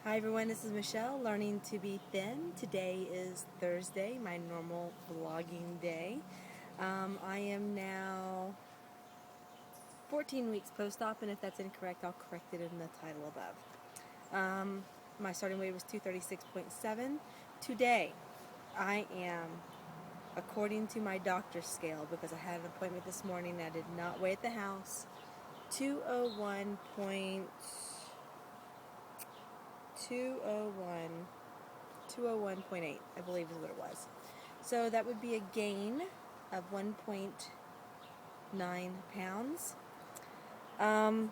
Hi everyone, this is Michelle, learning to be thin. Today is Thursday, my normal vlogging day. I am now 14 weeks post-op, and if that's incorrect, I'll correct it in the title above. My starting weight was 236.7. Today, I am, according to my doctor's scale, because I had an appointment this morning that I did not weigh at the house, 201. 201.8, I believe is what it was. So that would be a gain of 1.9 pounds. Oh,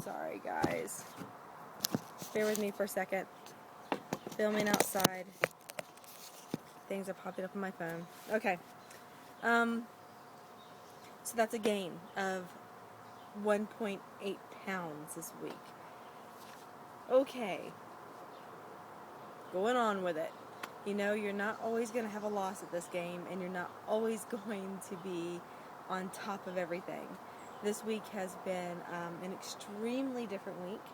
sorry guys. Bear with me for a second. Filming outside. Things are popping up on my phone. Okay. So that's a gain of 1.8 pounds this week. Okay. Going on with it. You know, you're not always going to have a loss at this game, and you're not always going to be on top of everything. This week has been an extremely different week.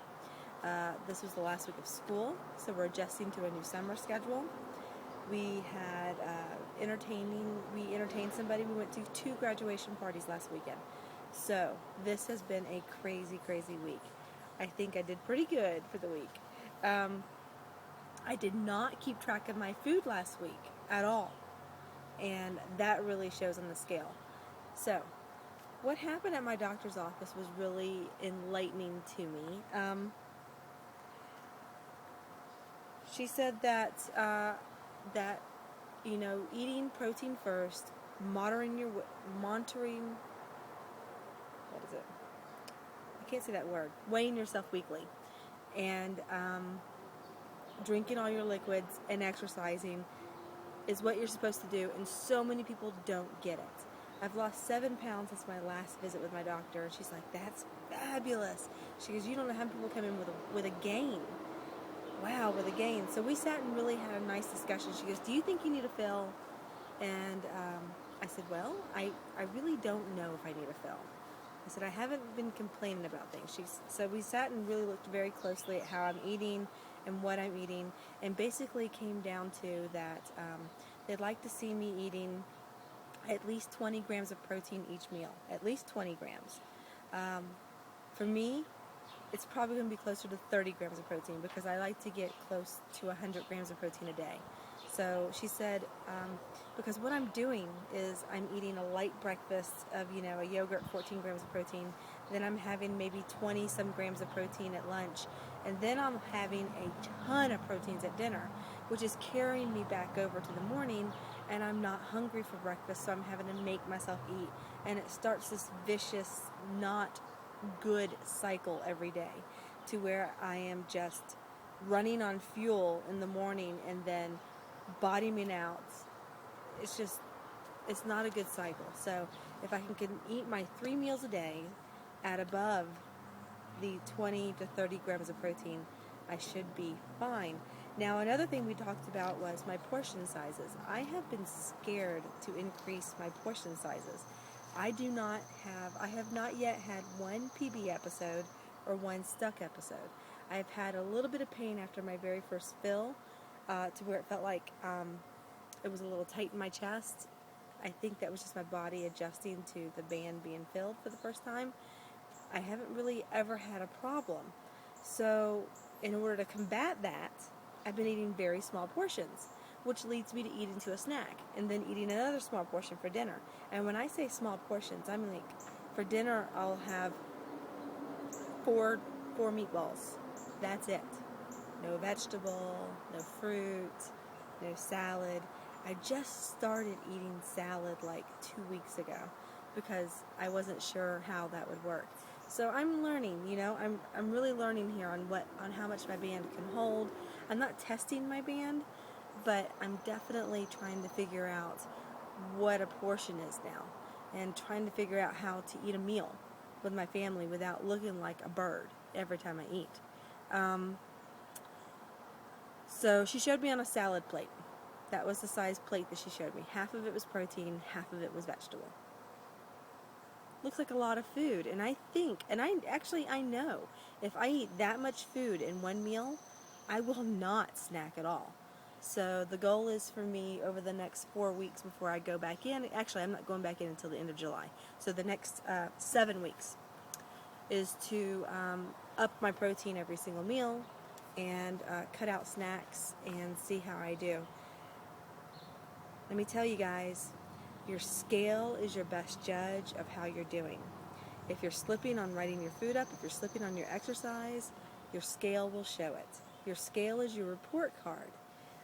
This was the last week of school, so we're adjusting to a new summer schedule. We had we entertained somebody. We went to 2 graduation parties last weekend. So this has been a crazy, crazy week. I think I did pretty good for the week. I did not keep track of my food last week at all, and that really shows on the scale. So, what happened at my doctor's office was really enlightening to me. She said that eating protein first, monitoring what is it? I can't say that word. Weighing yourself weekly, and drinking all your liquids and exercising is what you're supposed to do, and so many people don't get it. I've lost 7 pounds since my last visit with my doctor, and she's like, "That's fabulous." She goes, "You don't know how people come in with a gain." Wow, with a gain. So we sat and really had a nice discussion. She goes, "Do you think you need a fill?" And I said, "Well, I really don't know if I need a fill." I said, "I haven't been complaining about things." So we sat and really looked very closely at how I'm eating and what I'm eating, and basically came down to that they'd like to see me eating at least 20 grams of protein each meal, at least 20 grams. For me, it's probably going to be closer to 30 grams of protein, because I like to get close to 100 grams of protein a day. So she said, because what I'm doing is I'm eating a light breakfast of, a yogurt, 14 grams of protein, then I'm having maybe 20 some grams of protein at lunch, and then I'm having a ton of proteins at dinner, which is carrying me back over to the morning, and I'm not hungry for breakfast, so I'm having to make myself eat, and it starts this vicious, not good cycle every day, to where I am just running on fuel in the morning and then bottoming out. It's not a good cycle. So if I can eat my 3 meals a day at above the 20 to 30 grams of protein, I should be fine. Now, another thing we talked about was my portion sizes. I have been scared to increase my portion sizes. I have not yet had one PB episode or one stuck episode. I've had a little bit of pain after my very first fill, to where it felt like it was a little tight in my chest. I think that was just my body adjusting to the band being filled for the first time. I haven't really ever had a problem. So in order to combat that, I've been eating very small portions, which leads me to eat into a snack, and then eating another small portion for dinner. And when I say small portions, I'm like, for dinner I'll have four meatballs. That's it. No vegetable, no fruit, no salad. I just started eating salad like 2 weeks ago, because I wasn't sure how that would work. So I'm learning, I'm really learning here on how much my band can hold. I'm not testing my band, but I'm definitely trying to figure out what a portion is now, and trying to figure out how to eat a meal with my family without looking like a bird every time I eat. So she showed me on a salad plate. That was the size plate that she showed me. Half of it was protein, half of it was vegetable. looks like a lot of food. And I think, and I know, if I eat that much food in one meal, I will not snack at all. So the goal is for me over the next 4 weeks before I go back in. Actually, I'm not going back in until the end of July. So the next 7 weeks is to up my protein every single meal and cut out snacks and see how I do. Let me tell you guys, your scale is your best judge of how you're doing. If you're slipping on writing your food up, if you're slipping on your exercise, your scale will show it. Your scale is your report card.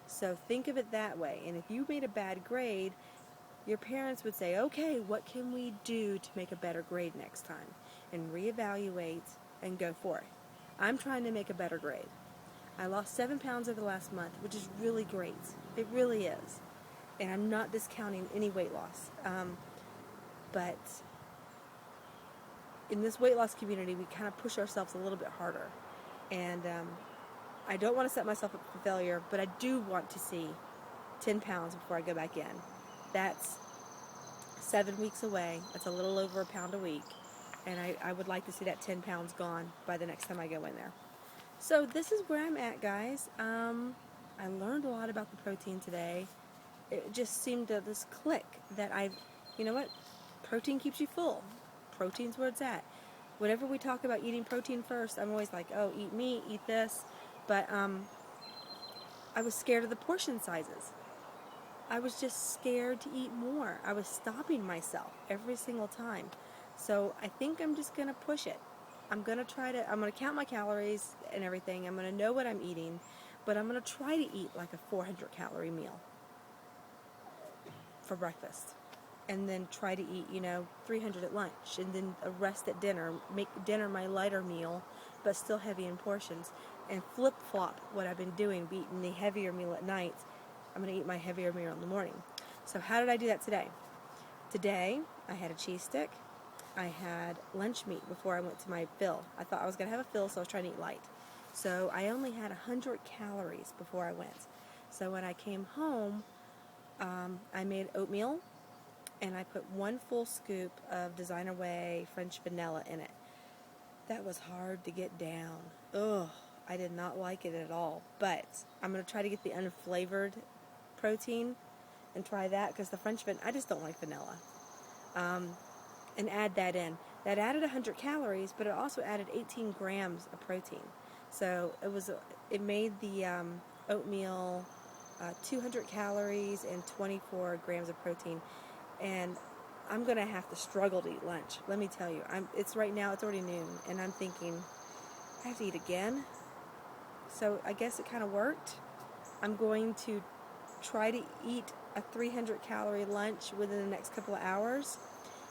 So think of it that way. And if you made a bad grade, your parents would say, okay, what can we do to make a better grade next time? And reevaluate and go for it. I'm trying to make a better grade. I lost 7 pounds over the last month, which is really great. It really is. And I'm not discounting any weight loss. But in this weight loss community, we kind of push ourselves a little bit harder. And I don't want to set myself up for failure, but I do want to see 10 pounds before I go back in. That's 7 weeks away. That's a little over a pound a week. And I would like to see that 10 pounds gone by the next time I go in there. So this is where I'm at, guys. I learned a lot about the protein today. It just seemed to this click that you know what? Protein keeps you full. Protein's where it's at. Whenever we talk about eating protein first, I'm always like, oh, eat meat, eat this. But I was scared of the portion sizes. I was just scared to eat more. I was stopping myself every single time. So I think I'm just going to push it. I'm going to count my calories and everything. I'm going to know what I'm eating. But I'm going to try to eat like a 400 calorie meal for breakfast. And then try to eat, 300 at lunch. And then a rest at dinner. Make dinner my lighter meal, but still heavy in portions. And flip-flop what I've been doing, be eating the heavier meal at night. I'm going to eat my heavier meal in the morning. So how did I do that today? Today, I had a cheese stick. I had lunch meat before I went to my fill. I thought I was going to have a fill, so I was trying to eat light. So I only had 100 calories before I went. So when I came home, I made oatmeal, and I put 1 full scoop of Designer Way French vanilla in it. That was hard to get down. Ugh, I did not like it at all. But I'm going to try to get the unflavored protein and try that, because the French vanilla, I just don't like vanilla. And add that in. That added 100 calories, but it also added 18 grams of protein. So it made the oatmeal 200 calories and 24 grams of protein. And I'm going to have to struggle to eat lunch. Let me tell you. It's right now, it's already noon, and I'm thinking, I have to eat again? So I guess it kind of worked. I'm going to try to eat a 300 calorie lunch within the next couple of hours,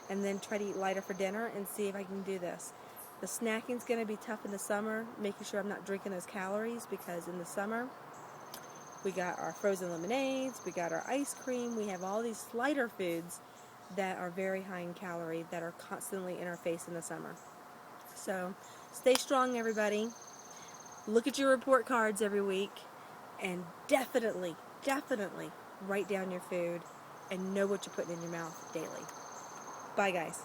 and then try to eat lighter for dinner and see if I can do this. The snacking's going to be tough in the summer, making sure I'm not drinking those calories, because in the summer we got our frozen lemonades, we got our ice cream, we have all these lighter foods that are very high in calorie that are constantly in our face in the summer. So stay strong, everybody. Look at your report cards every week, and definitely write down your food and know what you're putting in your mouth daily. Bye, guys.